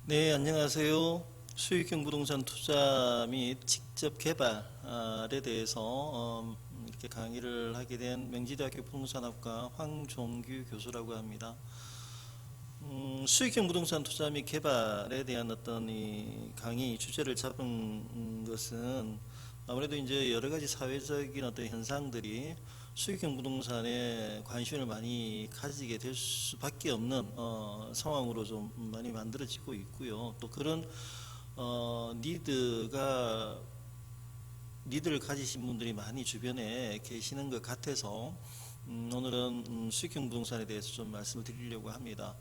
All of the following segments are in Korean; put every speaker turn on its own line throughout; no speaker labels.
네, 안녕하세요. 수익형 부동산 투자 및 직접 개발에 대해서 이렇게 강의를 하게 된 명지대학교 부동산학과 황종규 교수라고 합니다. 수익형 부동산 투자 및 개발에 대한 어떤 이 강의 주제를 잡은 것은 아무래도 이제 여러 가지 사회적인 어떤 현상들이 수익형 부동산에 관심을 많이 가지게 될 수밖에 없는 상황으로 좀 많이 만들어지고 있고요. 또 그런 니드를 가지신 분들이 많이 주변에 계시는 것 같아서 오늘은 수익형 부동산에 대해서 좀 말씀을 드리려고 합니다.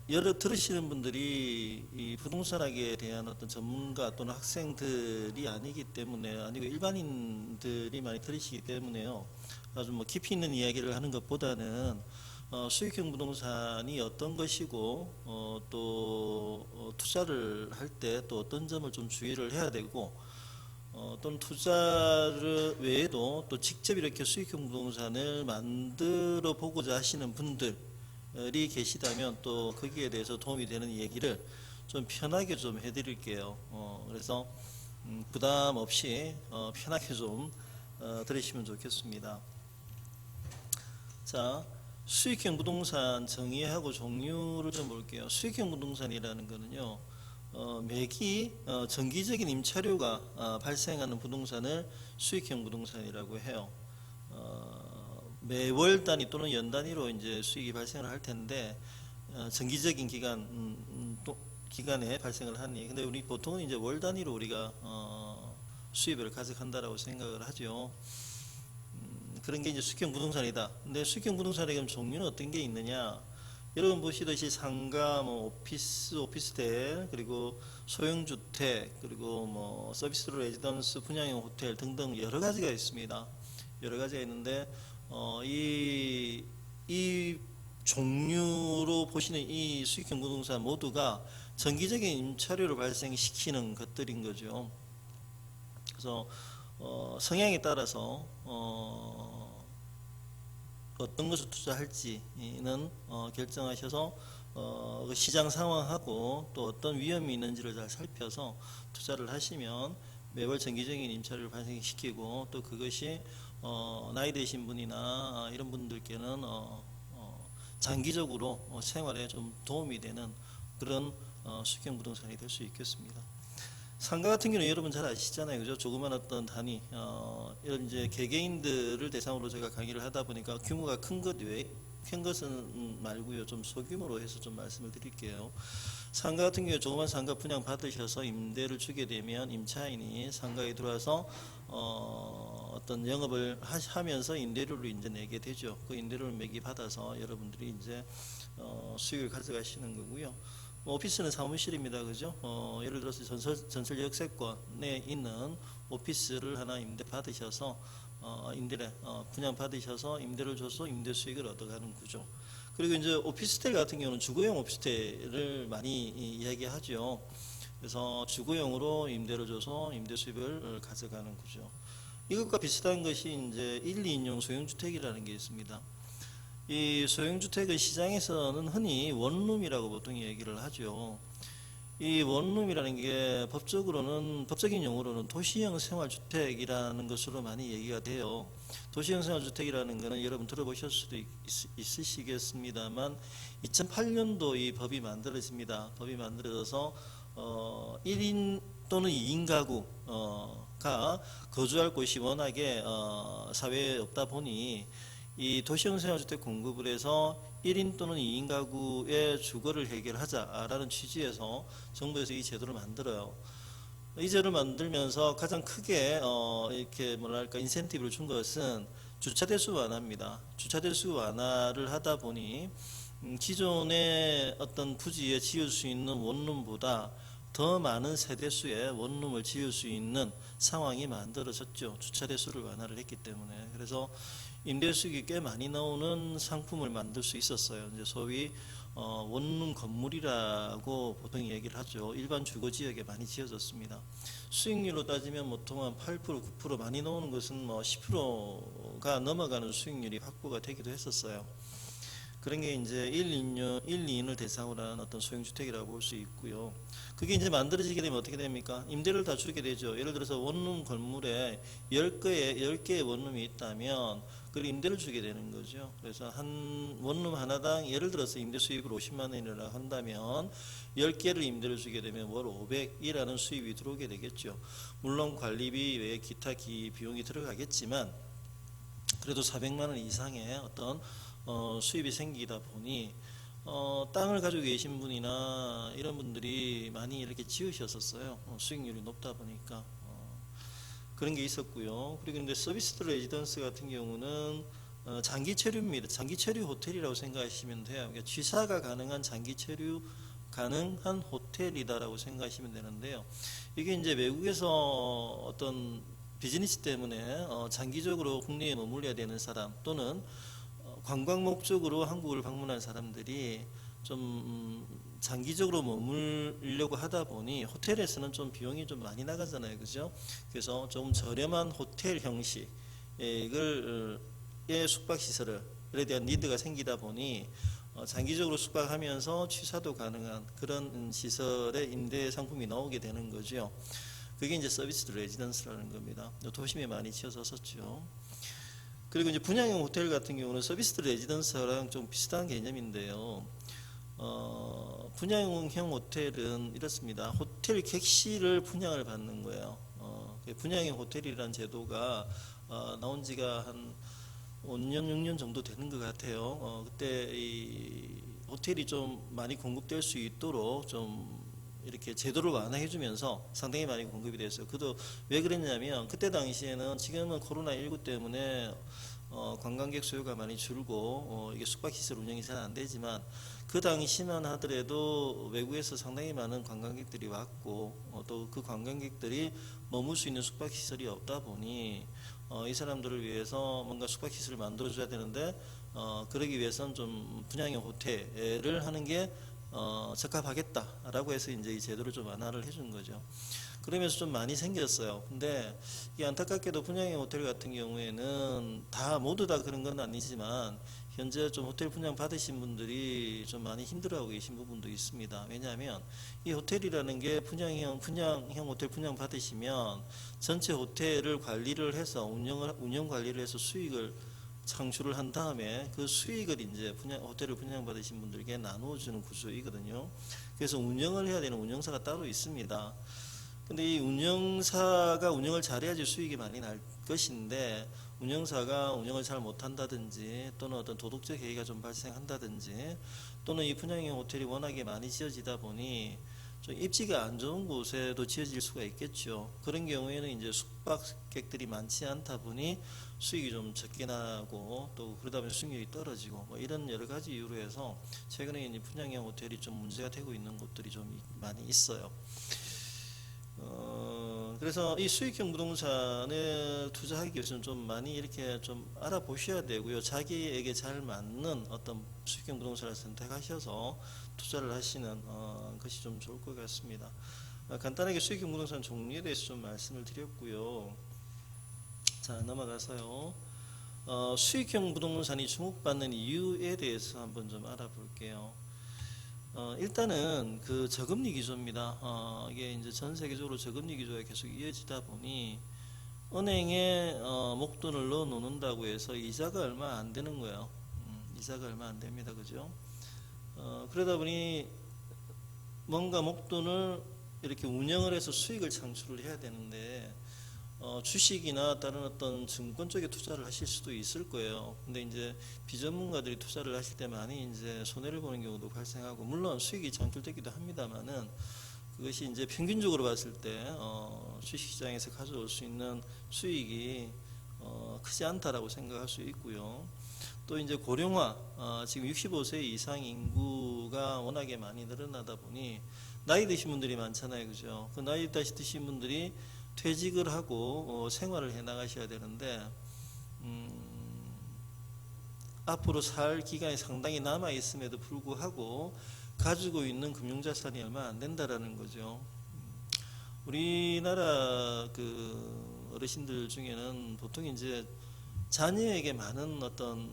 여러 들으시는 분들이 이 부동산학에 대한 어떤 전문가 또는 학생들이 아니기 때문에, 아니고 일반인들이 많이 들으시기 때문에요. 아주 뭐 깊이 있는 이야기를 하는 것보다는 수익형 부동산이 어떤 것이고 또 투자를 할 때 또 어떤 점을 좀 주의를 해야 되고, 또는 투자를 외에도 또 직접 이렇게 수익형 부동산을 만들어 보고자 하시는 분들이 계시다면 또 거기에 대해서 도움이 되는 얘기를 좀 편하게 좀 해드릴게요. 그래서 부담 없이 편하게 좀 들으시면 좋겠습니다. 자, 수익형 부동산 정의하고 종류를 좀 볼게요. 수익형 부동산이라는 거는요, 매기 정기적인 임차료가 발생하는 부동산을 수익형 부동산이라고 해요. 매월 단위 또는 연 단위로 이제 수익이 발생을 할 텐데, 정기적인 기간에 발생을 하니, 근데 우리 보통은 이제 월 단위로 우리가 수입을 가져간다라고 생각을 하죠. 그런 게 이제 수익형 부동산이다. 근데 수익형 부동산의 그럼 종류는 어떤 게 있느냐? 여러분 보시듯이 상가, 뭐 오피스텔, 그리고 소형주택, 그리고 뭐 서비스로 레지던스, 분양형 호텔 등등 여러 가지가 있습니다. 여러 가지가 있는데 이 종류로 보시는 이 수익형 부동산 모두가 정기적인 임차료를 발생시키는 것들인 거죠. 그래서 성향에 따라서 어떤 것을 투자할지는 결정하셔서 그 시장 상황하고 또 어떤 위험이 있는지를 잘 살펴서 투자를 하시면 매월 정기적인 임차료를 발생시키고, 또 그것이 나이 드신 분이나 이런 분들께는 장기적으로 생활에 좀 도움이 되는 그런 수익형 부동산이 될 수 있겠습니다. 상가 같은 경우는 여러분 잘 아시잖아요, 그죠? 조그만 어떤 단위, 이런 이제 개개인들을 대상으로 제가 강의를 하다 보니까 규모가 큰 것은 말고요, 좀 소규모로 해서 좀 말씀을 드릴게요. 상가 같은 경우에 조그만 상가 분양 받으셔서 임대를 주게 되면 임차인이 상가에 들어와서 어떤 영업을 하면서 임대료를 이제 내게 되죠. 그 임대료를 매기 받아서 여러분들이 이제 수익을 가져가시는 거고요. 오피스는 사무실입니다, 그죠? 예를 들어서 전설 역세권에 있는 오피스를 하나 임대 받으셔서 분양 받으셔서 임대를 줘서 임대 수익을 얻어가는 구조. 그리고 이제 오피스텔 같은 경우는 주거용 오피스텔을 많이 이야기하죠. 그래서 주거용으로 임대를 줘서 임대 수익을 가져가는 구조. 이것과 비슷한 것이 이제 1, 2인용 소형주택이라는 게 있습니다. 이 소형주택은 시장에서는 흔히 원룸이라고 보통 얘기를 하죠. 이 원룸이라는 게 법적인 용어로는 도시형 생활주택이라는 것으로 많이 얘기가 돼요. 도시형 생활주택이라는 것은 여러분 들어보실 수도 있으시겠습니다만 2008년도 이 법이 만들어집니다. 법이 만들어져서 1인 또는 2인 가구가 거주할 곳이 워낙에 사회에 없다 보니 이 도시형 생활주택 공급을 해서 1인 또는 2인 가구의 주거를 해결하자라는 취지에서 정부에서 이 제도를 만들어요. 이 제도를 만들면서 가장 크게 이렇게 뭐랄까 인센티브를 준 것은 주차대수 완화입니다. 주차대수 완화를 하다 보니 기존의 어떤 부지에 지을 수 있는 원룸보다 더 많은 세대수의 원룸을 지을 수 있는 상황이 만들어졌죠. 주차대수를 완화를 했기 때문에. 그래서 임대수익이 꽤 많이 나오는 상품을 만들 수 있었어요. 이제 소위 원룸 건물이라고 보통 얘기를 하죠. 일반 주거 지역에 많이 지어졌습니다. 수익률로 따지면 보통 한 8%, 9% 많이 나오는 것은 뭐 10%가 넘어가는 수익률이 확보가 되기도 했었어요. 그런 게 이제 2인을 대상으로 한 어떤 소형주택이라고 볼 수 있고요. 그게 이제 만들어지게 되면 어떻게 됩니까? 임대를 다 주게 되죠. 예를 들어서 원룸 건물에 10개의 원룸이 있다면 그걸 임대를 주게 되는 거죠. 그래서 한 원룸 하나당 예를 들어서 임대 수입을 50만 원이라 한다면 10개를 임대를 주게 되면 월 500이라는 수입이 들어오게 되겠죠. 물론 관리비 외에 기타 비용이 들어가겠지만 그래도 400만 원 이상의 어떤 수입이 생기다 보니 땅을 가지고 계신 분이나 이런 분들이 많이 이렇게 지으셨었어요. 수익률이 높다 보니까 그런 게 있었고요. 그리고 이제 서비스 레지던스 같은 경우는 장기 체류입니다. 장기 체류 호텔이라고 생각하시면 돼요. 그러니까 취사가 가능한 장기 체류 가능한 호텔이다라고 생각하시면 되는데요. 이게 이제 외국에서 어떤 비즈니스 때문에 장기적으로 국내에 머물러야 되는 사람 또는 관광 목적으로 한국을 방문한 사람들이 좀 장기적으로 머물려고 하다 보니 호텔에서는 좀 비용이 좀 많이 나가잖아요, 그죠? 그래서 좀 저렴한 호텔 형식의 숙박 시설에 대한 니드가 생기다 보니 장기적으로 숙박하면서 취사도 가능한 그런 시설의 임대 상품이 나오게 되는 거죠. 그게 이제 서비스 레지던스라는 겁니다. 도심에 많이 지어졌었죠. 그리고 이제 분양형 호텔 같은 경우는 서비스 레지던스랑 좀 비슷한 개념인데요. 분양형 호텔은 이렇습니다. 호텔 객실을 분양을 받는 거예요. 분양형 호텔이라는 제도가 나온 지가 한 5년, 6년 정도 되는 것 같아요. 그때 이 호텔이 좀 많이 공급될 수 있도록 좀 이렇게 제도를 완화해주면서 상당히 많이 공급이 됐어요. 그도 왜 그랬냐면 그때 당시에는 지금은 코로나19 때문에 관광객 수요가 많이 줄고 이게 숙박시설 운영이 잘 안 되지만 그 당시만 하더라도 외국에서 상당히 많은 관광객들이 왔고 또 그 관광객들이 머물 수 있는 숙박시설이 없다 보니 이 사람들을 위해서 뭔가 숙박시설을 만들어줘야 되는데 그러기 위해서는 좀 분양형 호텔을 하는 게 적합하겠다라고 해서 이제 이 제도를 좀 완화를 해준 거죠. 그러면서 좀 많이 생겼어요. 근데 이 안타깝게도 분양형 호텔 같은 경우에는 모두 다 그런 건 아니지만 현재 좀 호텔 분양 받으신 분들이 좀 많이 힘들어하고 계신 부분도 있습니다. 왜냐하면 이 호텔이라는 게 분양형 호텔 분양 받으시면 전체 호텔을 관리를 해서 운영 관리를 해서 수익을 창출을 한 다음에 그 수익을 이제 호텔을 분양받으신 분들에게 나누어주는 구조이거든요. 그래서 운영을 해야 되는 운영사가 따로 있습니다. 근데 이 운영사가 운영을 잘해야지 수익이 많이 날 것인데 운영사가 운영을 잘 못한다든지 또는 어떤 도덕적 해이가 좀 발생한다든지 또는 이 분양형 호텔이 워낙에 많이 지어지다 보니 좀 입지가 안 좋은 곳에도 지어질 수가 있겠죠. 그런 경우에는 이제 숙박객들이 많지 않다 보니 수익이 좀 적게 나고 또 그러다 보니 수익률이 떨어지고 뭐 이런 여러 가지 이유로 해서 최근에 이 분양형 호텔이 좀 문제가 되고 있는 곳들이 좀 많이 있어요. 그래서 이 수익형 부동산에 투자하기 위해서는 좀 많이 이렇게 좀 알아보셔야 되고요. 자기에게 잘 맞는 어떤 수익형 부동산을 선택하셔서 투자를 하시는 것이 좀 좋을 것 같습니다. 간단하게 수익형 부동산 종류에 대해서 좀 말씀을 드렸고요. 자, 넘어가서요. 수익형 부동산이 주목받는 이유에 대해서 한번 좀 알아볼게요. 일단은 그 저금리 기조입니다. 이게 이제 전 세계적으로 저금리 기조가 계속 이어지다 보니 은행에 목돈을 넣어 놓는다고 해서 이자가 얼마 안 되는 거예요. 이자가 얼마 안 됩니다. 그죠? 그러다 보니 뭔가 목돈을 이렇게 운영을 해서 수익을 창출을 해야 되는데 주식이나 다른 어떤 증권 쪽에 투자를 하실 수도 있을 거예요. 근데 이제 비전문가들이 투자를 하실 때 많이 이제 손해를 보는 경우도 발생하고, 물론 수익이 창출되기도 합니다만은 그것이 이제 평균적으로 봤을 때 주식시장에서 가져올 수 있는 수익이 크지 않다라고 생각할 수 있고요. 또 이제 고령화, 지금 65세 이상 인구가 워낙에 많이 늘어나다 보니 나이 드신 분들이 많잖아요, 그죠? 그 나이 드신 분들이 퇴직을 하고 생활을 해 나가셔야 되는데 앞으로 살 기간이 상당히 남아 있음에도 불구하고 가지고 있는 금융자산이 얼마 안 된다라는 거죠. 우리나라 그 어르신들 중에는 보통 이제 자녀에게 많은 어떤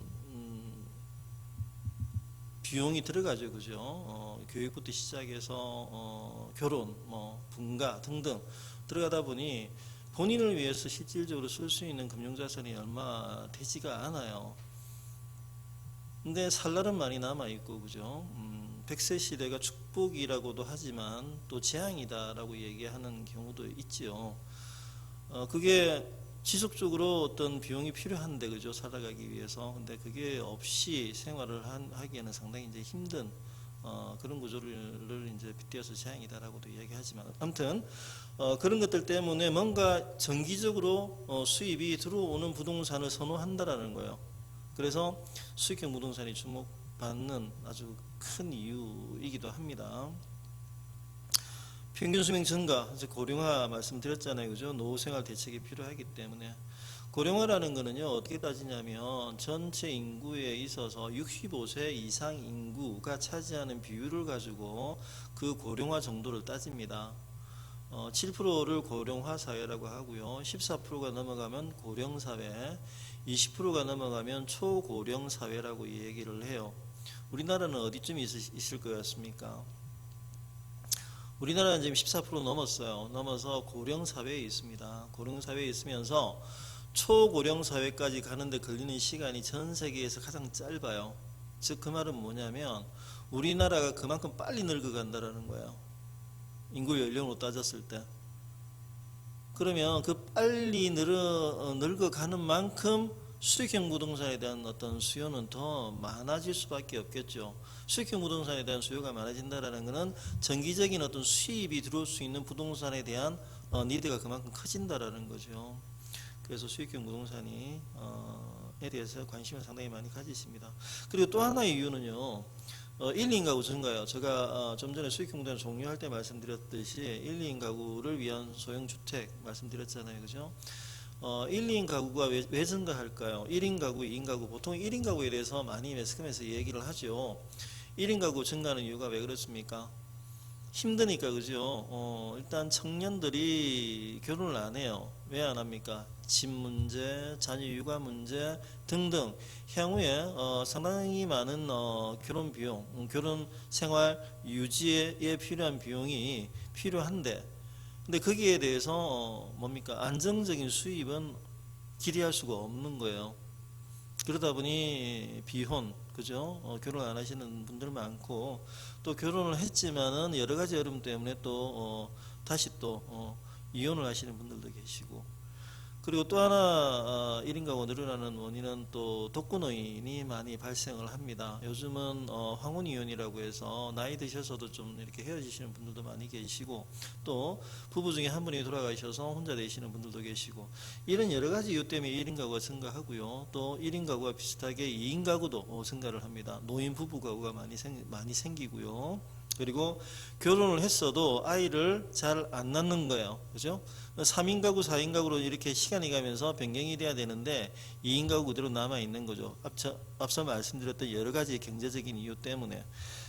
비용이 들어가죠, 그죠? 교육부터 시작해서 결혼, 뭐 분가 등등 들어가다 보니 본인을 위해서 실질적으로 쓸 수 있는 금융자산이 얼마 되지가 않아요. 근데 살 날은 많이 남아 있고, 그죠? 100세 시대가 축복이라고도 하지만 또 재앙이다라고 얘기하는 경우도 있지요. 그게 지속적으로 어떤 비용이 필요한데, 그죠? 살아가기 위해서. 근데 그게 없이 생활을 하기에는 상당히 이제 힘든 그런 구조를 이제 빗대어서 재앙이다라고도 이야기하지만, 아무튼 그런 것들 때문에 뭔가 정기적으로 수입이 들어오는 부동산을 선호한다라는 거예요. 그래서 수익형 부동산이 주목받는 아주 큰 이유이기도 합니다. 평균 수명 증가, 이제 고령화 말씀드렸잖아요, 그죠? 노후 생활 대책이 필요하기 때문에. 고령화라는 거는요, 어떻게 따지냐면 전체 인구에 있어서 65세 이상 인구가 차지하는 비율을 가지고 그 고령화 정도를 따집니다. 7%를 고령화 사회라고 하고요, 14%가 넘어가면 고령 사회, 20%가 넘어가면 초고령 사회라고 얘기를 해요. 우리나라는 어디쯤 있을 것 같습니까? 우리나라는 지금 14% 넘었어요. 넘어서 고령 사회에 있습니다. 고령 사회에 있으면서 초고령 사회까지 가는데 걸리는 시간이 전 세계에서 가장 짧아요. 즉 그 말은 뭐냐면 우리나라가 그만큼 빨리 늙어간다라는 거예요. 인구 연령으로 따졌을 때. 그러면 그 빨리 늙어가는 만큼 수익형 부동산에 대한 어떤 수요는 더 많아질 수밖에 없겠죠. 수익형 부동산에 대한 수요가 많아진다라는 것은 정기적인 어떤 수입이 들어올 수 있는 부동산에 대한 니드가 그만큼 커진다라는 거죠. 그래서 수익형 부동산이 에 대해서 관심을 상당히 많이 가지십니다. 그리고 또 하나의 이유는요, 1, 2인 가구 증가요. 제가 좀 전에 수익형 부동산 종료할 때 말씀드렸듯이 1, 2인 가구를 위한 소형주택 말씀드렸잖아요, 그죠? 1, 2인 가구가 왜 증가할까요? 1인 가구, 2인 가구, 보통 1인 가구에 대해서 많이 매스컴에서 얘기를 하죠. 1인 가구 증가하는 이유가 왜 그렇습니까? 힘드니까, 그죠? 일단 청년들이 결혼을 안 해요. 왜 안 합니까? 집 문제, 자녀 육아 문제 등등 향후에 상당히 많은 결혼 비용, 결혼 생활 유지에 필요한 비용이 필요한데, 근데 거기에 대해서 뭡니까? 안정적인 수입은 기대할 수가 없는 거예요. 그러다 보니 비혼, 그죠? 결혼 안 하시는 분들 많고, 또 결혼을 했지만은 여러 가지 어려움 때문에 또 다시 또 이혼을 하시는 분들도 계시고, 그리고 또 하나 1인 가구 늘어나는 원인은 또 독거노인이 많이 발생을 합니다. 요즘은 황혼이혼이라고 해서 나이 드셔서도 좀 이렇게 헤어지시는 분들도 많이 계시고, 또 부부 중에 한 분이 돌아가셔서 혼자 되시는 분들도 계시고, 이런 여러 가지 이유 때문에 1인 가구가 증가하고요. 또 1인 가구와 비슷하게 2인 가구도 증가를 합니다. 노인 부부 가구가 많이 생기고요. 그리고 결혼을 했어도 아이를 잘 안 낳는 거예요. 그죠? 3인 가구, 4인 가구로 이렇게 시간이 가면서 변경이 돼야 되는데 2인 가구 그대로 남아 있는 거죠. 앞서 말씀드렸던 여러 가지 경제적인 이유 때문에.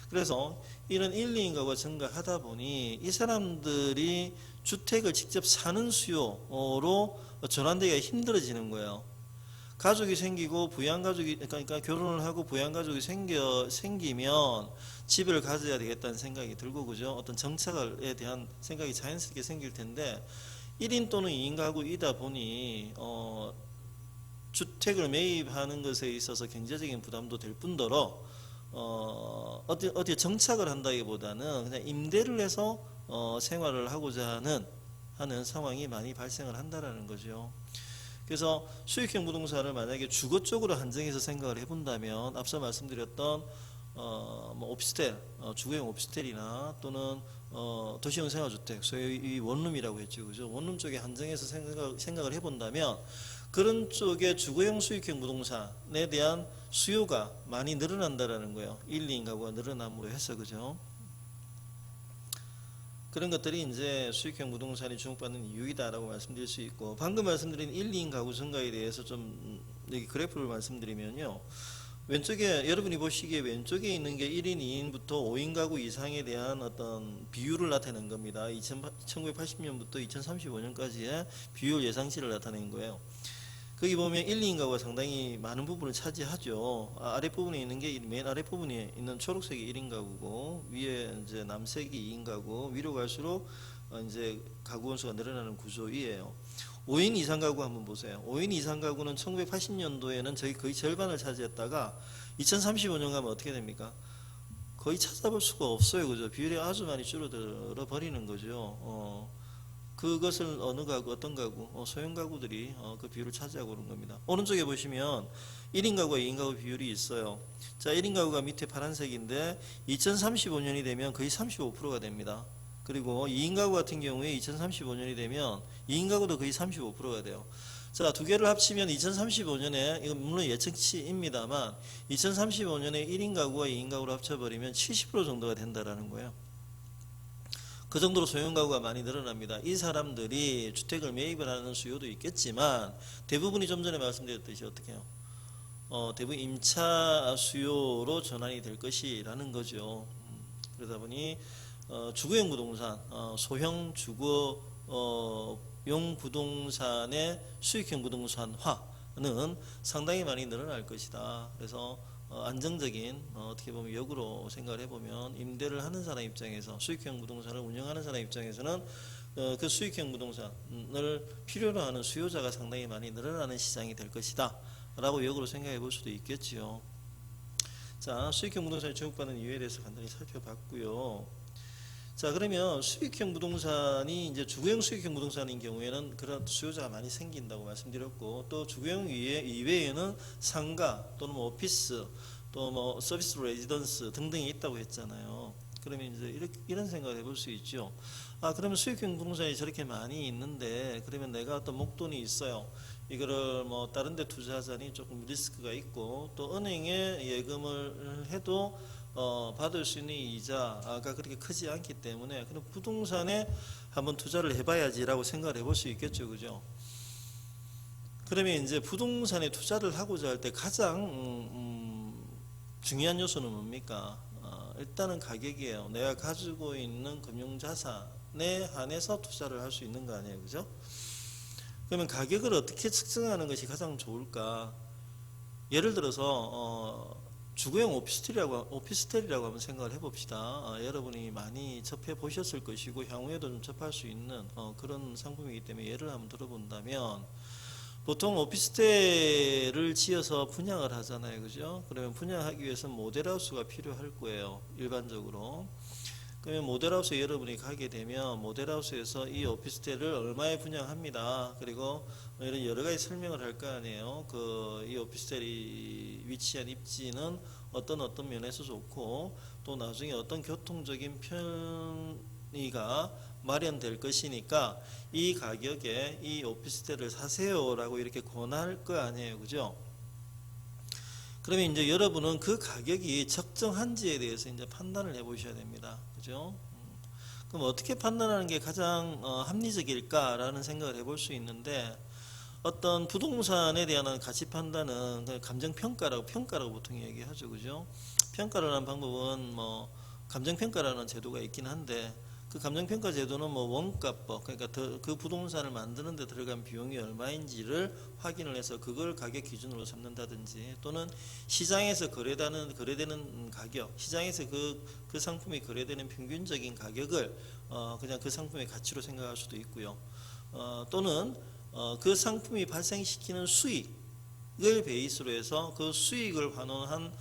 그래서 이런 1, 2인 가구가 증가하다 보니 이 사람들이 주택을 직접 사는 수요로 전환되기가 힘들어지는 거예요. 가족이 생기고 부양가족이, 그러니까 결혼을 하고 부양가족이 생기면 집을 가져야 되겠다는 생각이 들고, 그죠? 어떤 정착에 대한 생각이 자연스럽게 생길 텐데 1인 또는 2인 가구이다 보니 주택을 매입하는 것에 있어서 경제적인 부담도 될 뿐더러 어디 정착을 한다기보다는 그냥 임대를 해서 생활을 하고자 하는 상황이 많이 발생을 한다라는 거죠. 그래서 수익형 부동산을 만약에 주거 쪽으로 한정해서 생각을 해본다면 앞서 말씀드렸던 뭐 오피스텔, 주거용 오피스텔이나 또는 도시형 생활주택, 소위 원룸이라고 했죠, 그죠? 원룸 쪽에 한정해서 생각을 해본다면 그런 쪽에 주거용 수익형 부동산에 대한 수요가 많이 늘어난다라는 거예요. 1, 2인 가구가 늘어남으로 해서, 그죠? 그런 것들이 이제 수익형 부동산이 주목받는 이유이다라고 말씀드릴 수 있고, 방금 말씀드린 1, 2인 가구 증가에 대해서 좀 여기 그래프를 말씀드리면요. 왼쪽에 여러분이 보시기에 왼쪽에 있는 게 1인, 2인부터 5인 가구 이상에 대한 어떤 비율을 나타낸 겁니다. 1980년부터 2035년까지의 비율 예상치를 나타낸 거예요. 거기 보면 1, 2인 가구가 상당히 많은 부분을 차지하죠. 아랫부분에 있는 게 맨 아랫부분에 있는 초록색이 1인 가구고 위에 이제 남색이 2인 가구, 위로 갈수록 이제 가구 원수가 늘어나는 구조이에요. 5인 이상 가구 한번 보세요. 5인 이상 가구는 1980년도에는 저희 거의 절반을 차지했다가 2035년 가면 어떻게 됩니까? 거의 찾아볼 수가 없어요. 그죠? 비율이 아주 많이 줄어들어 버리는 거죠. 그것을 어느 가구, 어떤 가구, 소형 가구들이 그 비율을 차지하고 그런 겁니다. 오른쪽에 보시면 1인 가구와 2인 가구 비율이 있어요. 자, 1인 가구가 밑에 파란색인데 2035년이 되면 거의 35%가 됩니다. 그리고 2인 가구 같은 경우에 2035년이 되면 2인 가구도 거의 35%가 돼요. 자, 두 개를 합치면 2035년에, 이건 물론 예측치입니다만 2035년에 1인 가구와 2인 가구를 합쳐버리면 70% 정도가 된다라는 거예요. 그 정도로 소형 가구가 많이 늘어납니다. 이 사람들이 주택을 매입을 하는 수요도 있겠지만 대부분이 좀 전에 말씀드렸듯이 어떻게 해요? 대부분 임차 수요로 전환이 될 것이라는 거죠. 그러다 보니 주거용 부동산, 소형 주거용 부동산의 수익형 부동산화는 상당히 많이 늘어날 것이다. 그래서 안정적인 어떻게 보면 역으로 생각을 해보면 임대를 하는 사람 입장에서 수익형 부동산을 운영하는 사람 입장에서는 그 수익형 부동산을 필요로 하는 수요자가 상당히 많이 늘어나는 시장이 될 것이다 라고 역으로 생각해 볼 수도 있겠지요. 자, 수익형 부동산이 주목받는 이유에 대해서 간단히 살펴봤고요. 자, 그러면 수익형 부동산이 이제 주거용 수익형 부동산인 경우에는 그런 수요자가 많이 생긴다고 말씀드렸고, 또 주거용 이외에는 상가 또는 뭐 오피스 또 뭐 서비스 레지던스 등등이 있다고 했잖아요. 그러면 이제 이런 생각을 해볼 수 있죠. 그러면 수익형 부동산이 저렇게 많이 있는데 그러면 내가 어떤 목돈이 있어요. 이거를 뭐 다른 데 투자하자니 조금 리스크가 있고 또 은행에 예금을 해도 받을 수 있는 이자가 그렇게 크지 않기 때문에 그럼 부동산에 한번 투자를 해봐야지라고 생각을 해볼 수 있겠죠, 그죠? 그러면 이제 부동산에 투자를 하고자 할 때 가장 중요한 요소는 뭡니까? 일단은 가격이에요. 내가 가지고 있는 금융자산에 한해서 투자를 할 수 있는 거 아니에요, 그죠? 그러면 가격을 어떻게 측정하는 것이 가장 좋을까? 예를 들어서 주거용 오피스텔이라고 한번 생각을 해봅시다. 여러분이 많이 접해 보셨을 것이고 향후에도 좀 접할 수 있는 그런 상품이기 때문에 예를 한번 들어본다면 보통 오피스텔을 지어서 분양을 하잖아요, 그죠? 그러면 분양하기 위해서는 모델하우스가 필요할 거예요, 일반적으로. 그러면 모델하우스에 여러분이 가게 되면 모델하우스에서 이 오피스텔을 얼마에 분양합니다. 그리고 이런 여러 가지 설명을 할 거 아니에요. 이 오피스텔이 위치한 입지는 어떤 면에서 좋고 또 나중에 어떤 교통적인 편의가 마련될 것이니까 이 가격에 이 오피스텔을 사세요라고 이렇게 권할 거 아니에요, 그죠? 그러면 이제 여러분은 그 가격이 적정한지에 대해서 이제 판단을 해보셔야 됩니다, 그죠? 그럼 어떻게 판단하는 게 가장 합리적일까라는 생각을 해볼 수 있는데 어떤 부동산에 대한 가치 판단은 감정평가라고 보통 얘기하죠, 그죠? 평가라는 방법은 뭐 감정평가라는 제도가 있긴 한데 그 감정평가 제도는 뭐 원가법, 그러니까 그 부동산을 만드는 데 들어간 비용이 얼마인지를 확인을 해서 그걸 가격 기준으로 삼는다든지 또는 시장에서 거래되는 가격, 시장에서 그 상품이 거래되는 평균적인 가격을 그냥 그 상품의 가치로 생각할 수도 있고요. 또는 그 상품이 발생시키는 수익을 베이스로 해서 그 수익을 환원한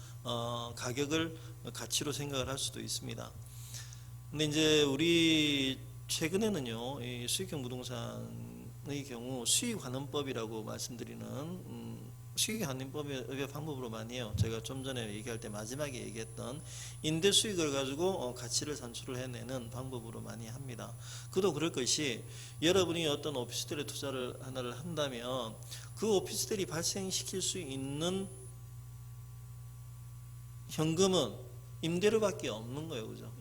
가격을 가치로 생각을 할 수도 있습니다. 근데 이제 우리 최근에는요, 이 수익형 부동산의 경우 수익환원법이라고 말씀드리는 수익환원법의 방법으로 많이 해요. 제가 좀 전에 얘기할 때 마지막에 얘기했던 임대 수익을 가지고 가치를 산출을 해내는 방법으로 많이 합니다. 그도 그럴 것이 여러분이 어떤 오피스텔에 투자를 하나를 한다면 그 오피스텔이 발생시킬 수 있는 현금은 임대료밖에 없는 거예요, 그죠?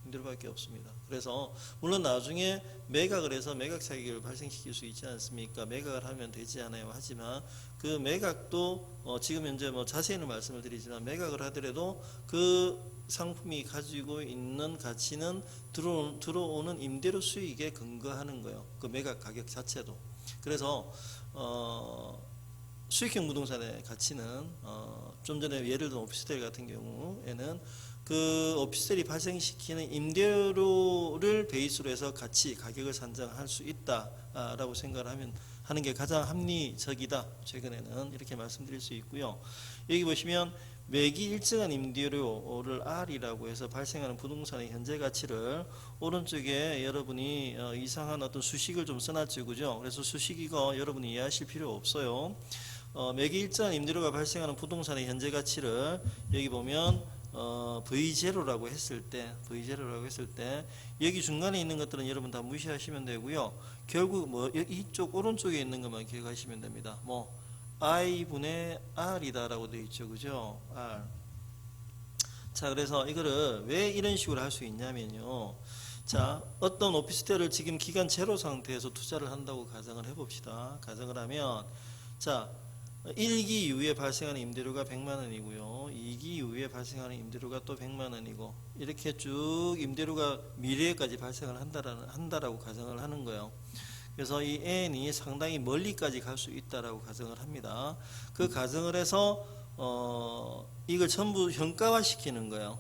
임대료밖에 없습니다. 그래서 물론 나중에 매각을 해서 매각 차익을 발생시킬 수 있지 않습니까? 매각을 하면 되지 않아요. 하지만 그 매각도 지금 현재 뭐 자세히는 말씀을 드리지만 매각을 하더라도 그 상품이 가지고 있는 가치는 들어오는 임대료 수익에 근거하는 거예요. 그 매각 가격 자체도. 그래서 수익형 부동산의 가치는 좀 전에 예를 든 오피스텔 같은 경우에는 그 오피스텔이 발생시키는 임대료를 베이스로 해서 가격을 산정할 수 있다라고 생각을 하는 게 가장 합리적이다. 최근에는 이렇게 말씀드릴 수 있고요. 여기 보시면 매기 일정한 임대료를 R이라고 해서 발생하는 부동산의 현재 가치를 오른쪽에 여러분이 이상한 어떤 수식을 좀 써놨죠, 그죠? 그래서 수식 이거 여러분이 이해하실 필요 없어요. 매기 일정한 임대료가 발생하는 부동산의 현재 가치를 여기 보면 V0라고 했을 때 여기 중간에 있는 것들은 여러분 다 무시하시면 되고요. 결국 뭐 이쪽 오른쪽에 있는 것만 기억하시면 됩니다. 뭐 I분의 R이다라고 되어 있죠, 그죠? R. 자, 그래서 이거를 왜 이런 식으로 할 수 있냐면요. 자, 어떤 오피스텔을 지금 기간 제로 상태에서 투자를 한다고 가정을 해봅시다. 가정을 하면, 자, 1기 이후에 발생하는 임대료가 100만 원이고요. 2기 이후에 발생하는 임대료가 또 100만 원이고, 이렇게 쭉 임대료가 미래에까지 발생을 한다라고 가정을 하는 거예요. 그래서 이 n이 상당히 멀리까지 갈 수 있다라고 가정을 합니다. 그 가정을 해서 이걸 전부 현가화 시키는 거예요.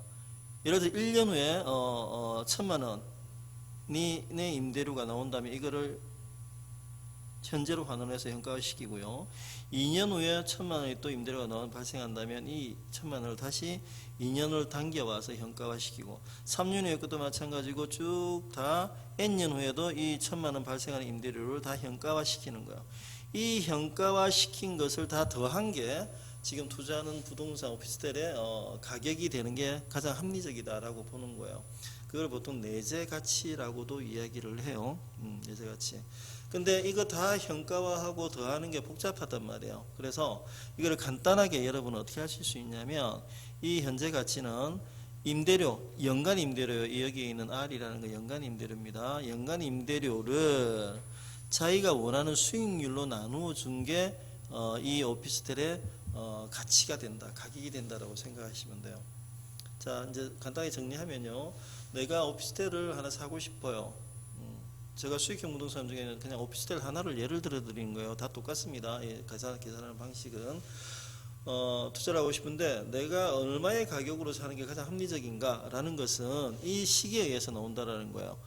예를 들어 1년 후에 1,000만 원이 내 임대료가 나온다면 이거를 현재로 환원해서 현가화 시키고요. 2년 후에 1,000만 원이 또 임대료가 발생한다면 이 1,000만 원을 다시 2년을 당겨와서 현가화 시키고 3년 후에 것도 마찬가지고 쭉 다 N년 후에도 이 1,000만 원 발생하는 임대료를 다 현가화 시키는 거예요. 이 현가화 시킨 것을 다 더한 게 지금 투자하는 부동산 오피스텔의 가격이 되는 게 가장 합리적이다라고 보는 거예요. 그걸 보통 내재 가치라고도 이야기를 해요. 내재 가치. 근데 이거 다 현가화하고 더하는 게 복잡하단 말이에요. 그래서 이거를 간단하게 여러분 어떻게 하실 수 있냐면 이 현재 가치는 임대료, 연간 임대료, 여기에 있는 R이라는 거 연간 임대료입니다. 연간 임대료를 자기가 원하는 수익률로 나누어 준 게 이 오피스텔의 가치가 된다, 가격이 된다라고 생각하시면 돼요. 자, 이제 간단히 정리하면요. 내가 오피스텔을 하나 사고 싶어요. 제가 수익형 부동산 중에는 그냥 오피스텔 하나를 예를 들어 드린 거예요. 다 똑같습니다. 계산하는 방식은. 투자를 하고 싶은데 내가 얼마의 가격으로 사는 게 가장 합리적인가 라는 것은 이 시기에 의해서 나온다라는 거예요.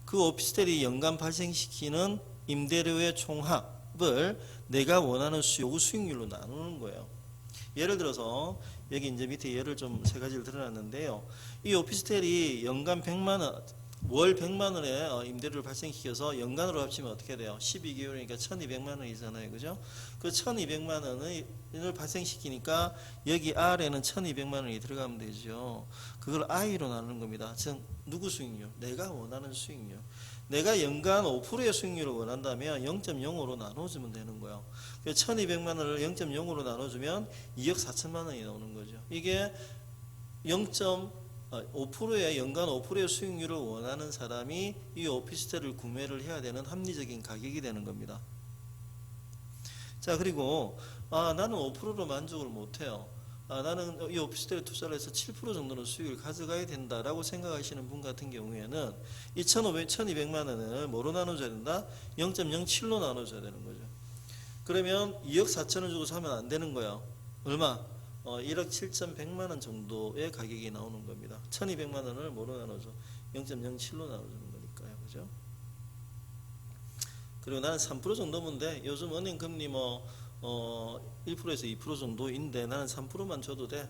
그 오피스텔이 연간 발생시키는 임대료의 총합을 내가 원하는 요구 수익률로 나누는 거예요. 예를 들어서 여기 이제 밑에 예를 좀 세 가지를 드러놨는데요. 이 오피스텔이 연간 100만 원, 월 100만 원의 임대료를 발생시켜서 연간으로 합치면 어떻게 돼요? 12개월이니까 1200만 원이잖아요. 그죠? 그 1200만 원을 발생시키니까 여기 R에는 1200만 원이 들어가면 되죠. 그걸 I로 나누는 겁니다. 즉 누구 수익률? 내가 원하는 수익률. 내가 연간 5%의 수익률을 원한다면 0.05로 나눠주면 되는 거예요. 1200만 원을 0.05로 나눠주면 2억 4천만 원이 나오는 거죠. 이게 5%의 연간 5%의 수익률을 원하는 사람이 이 오피스텔을 구매를 해야 되는 합리적인 가격이 되는 겁니다. 자, 그리고 나는 5%로 만족을 못해요. 나는 이 오피스텔에 투자를 해서 7% 정도는 수익을 가져가야 된다라고 생각하시는 분 같은 경우에는 이 1200만 원을 뭐로 나눠줘야 된다? 0.07로 나눠줘야 되는 거죠. 그러면 2억 4천을 주고 사면 안 되는 거예요. 얼마? 1억 7,100만 원 정도의 가격이 나오는 겁니다. 1200만 원을 뭐로 나눠줘? 0.07로 나눠주는 거니까요. 그죠? 그리고 나는 3% 정도면 돼. 요즘 은행 금리 1%에서 2% 정도인데 나는 3%만 줘도 돼.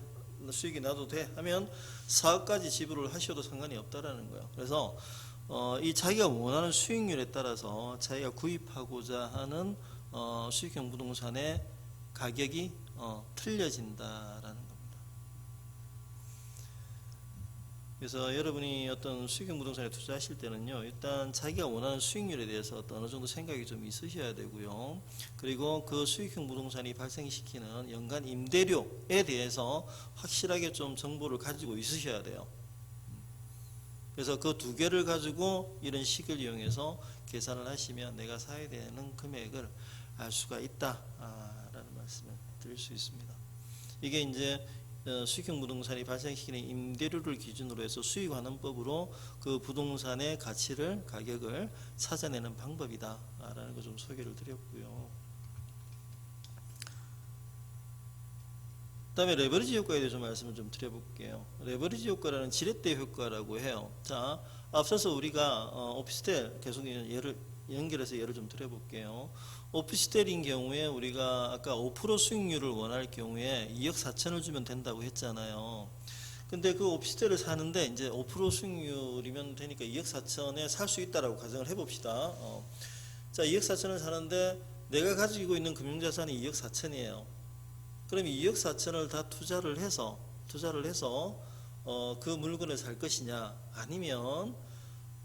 수익이 나도 돼. 하면 4억까지 지불을 하셔도 상관이 없다라는 거예요. 그래서 이 자기가 원하는 수익률에 따라서 자기가 구입하고자 하는 수익형 부동산의 가격이 틀려진다라는 겁니다. 그래서 여러분이 어떤 수익형 부동산에 투자하실 때는요, 일단 자기가 원하는 수익률에 대해서 어느 정도 생각이 좀 있으셔야 되고요. 그리고 그 수익형 부동산이 발생시키는 연간 임대료에 대해서 확실하게 좀 정보를 가지고 있으셔야 돼요. 그래서 그 두 개를 가지고 이런 식을 이용해서 계산을 하시면 내가 사야 되는 금액을 알 수가 있다라는 말씀을 드릴 수 있습니다. 이게 이제 수익형 부동산이 발생시키는 임대료를 기준으로 해서 수익환원법으로 그 부동산의 가격을 찾아내는 방법이다라는 거 좀 소개를 드렸고요. 그다음에 레버리지 효과에 대해서 말씀을 좀 드려볼게요. 레버리지 효과라는 지렛대 효과라고 해요. 자, 앞서서 우리가 오피스텔 계속 예를 연결해서 예를 좀 드려볼게요. 오피스텔인 경우에 우리가 아까 5% 수익률을 원할 경우에 2억 4천을 주면 된다고 했잖아요. 근데 그 오피스텔을 사는데 이제 5% 수익률이면 되니까 2억 4천에 살 수 있다라고 가정을 해봅시다. 자, 2억 4천을 사는데 내가 가지고 있는 금융자산이 2억 4천이에요. 그럼 2억 4천을 다 투자를 해서 그 물건을 살 것이냐, 아니면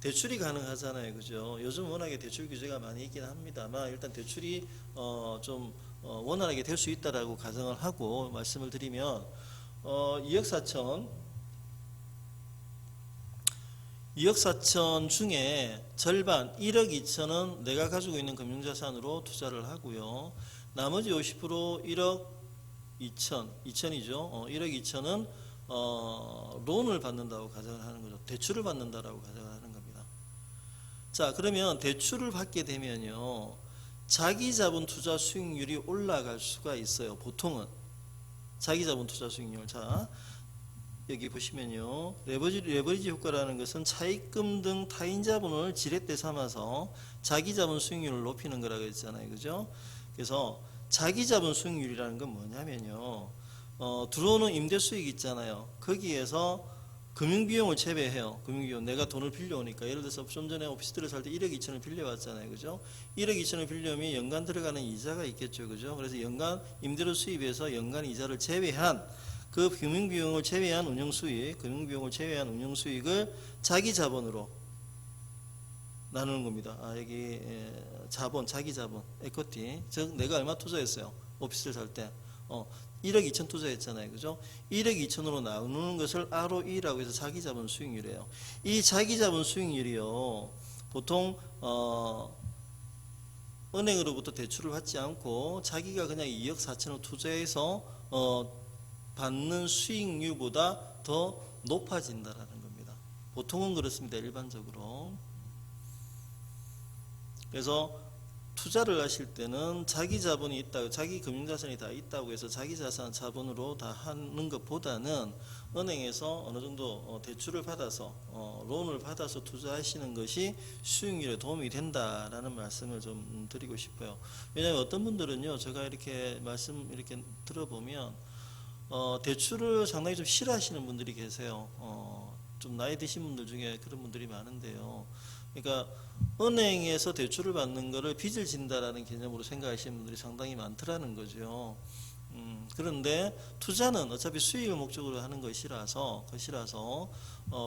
대출이 가능하잖아요, 그죠? 요즘 워낙에 대출 규제가 많이 있긴 합니다만 일단 대출이 좀 원활하게 될 수 있다라고 가정을 하고 말씀을 드리면 2억 4천 중에 절반 1억 2천은 내가 가지고 있는 금융자산으로 투자를 하고요. 나머지 50% 1억 2천이죠. 1억 2천은 론을 받는다고 가정을 하는 거죠. 대출을 받는다라고 가정을 하는 겁니다. 자, 그러면 대출을 받게 되면요, 자기 자본 투자 수익률이 올라갈 수가 있어요. 보통은 자기 자본 투자 수익률. 자, 여기 보시면요, 레버리지 효과라는 것은 차입금 등 타인 자본을 지렛대 삼아서 자기 자본 수익률을 높이는 거라고 했잖아요, 그죠? 그래서 자기 자본 수익률이라는 건 뭐냐면요, 들어오는 임대 수익 있잖아요. 거기에서 금융비용을 제외해요. 금융비용. 내가 돈을 빌려오니까. 예를 들어서 좀 전에 오피스텔을 살 때 1억 2천을 빌려왔잖아요. 그죠? 1억 2천을 빌려오면 연간 들어가는 이자가 있겠죠. 그죠? 그래서 연간 임대료 수입에서 연간 이자를 제외한 그 금융비용을 제외한 운영수익, 금융비용을 제외한 운영수익을 자기 자본으로 나누는 겁니다. 여기 자본, 자기 자본, 에쿼티. 즉 내가 얼마 투자했어요? 오피스텔 살 때. 1억 2천 투자했잖아요. 그죠? 1억 2천으로 나누는 것을 ROE라고 해서 자기 자본 수익률이에요. 이 자기 자본 수익률이요, 보통 은행으로부터 대출을 받지 않고 자기가 그냥 2억 4천을 투자해서 받는 수익률보다 더 높아진다라는 겁니다. 보통은 그렇습니다. 일반적으로. 그래서 투자를 하실 때는 자기 자본이 있다, 자기 금융자산이 다 있다고 해서 자기 자산 자본으로 다 하는 것보다는 은행에서 어느 정도 대출을 받아서 론을 받아서 투자하시는 것이 수익률에 도움이 된다라는 말씀을 좀 드리고 싶어요. 왜냐하면 어떤 분들은요, 제가 이렇게 말씀 이렇게 들어보면 대출을 상당히 좀 싫어하시는 분들이 계세요. 좀 나이 드신 분들 중에 그런 분들이 많은데요. 그러니까 은행에서 대출을 받는 것을 빚을 진다라는 개념으로 생각하시는 분들이 상당히 많더라는 거죠. 그런데 투자는 어차피 수익을 목적으로 하는 것이라서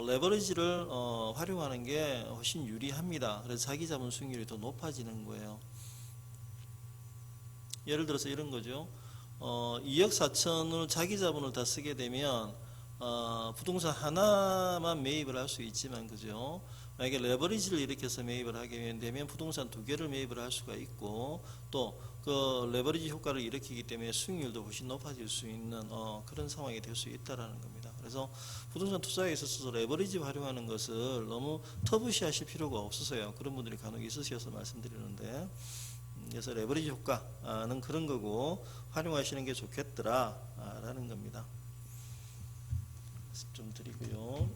레버리지를 활용하는 게 훨씬 유리합니다. 그래서 자기 자본 수익률이 더 높아지는 거예요. 예를 들어서 이런 거죠. 2억 4천을 자기 자본을 다 쓰게 되면 부동산 하나만 매입을 할 수 있지만, 그죠? 만약에 레버리지를 일으켜서 매입을 하게 되면 부동산 2개를 매입을 할 수가 있고, 또 그 레버리지 효과를 일으키기 때문에 수익률도 훨씬 높아질 수 있는 그런 상황이 될 수 있다라는 겁니다. 그래서 부동산 투자에 있어서 레버리지 활용하는 것을 너무 터부시하실 필요가 없어서요. 그런 분들이 간혹 있으셔서 말씀드리는데, 그래서 레버리지 효과는 그런 거고 활용하시는 게 좋겠더라라는 겁니다. 좀 드리고요.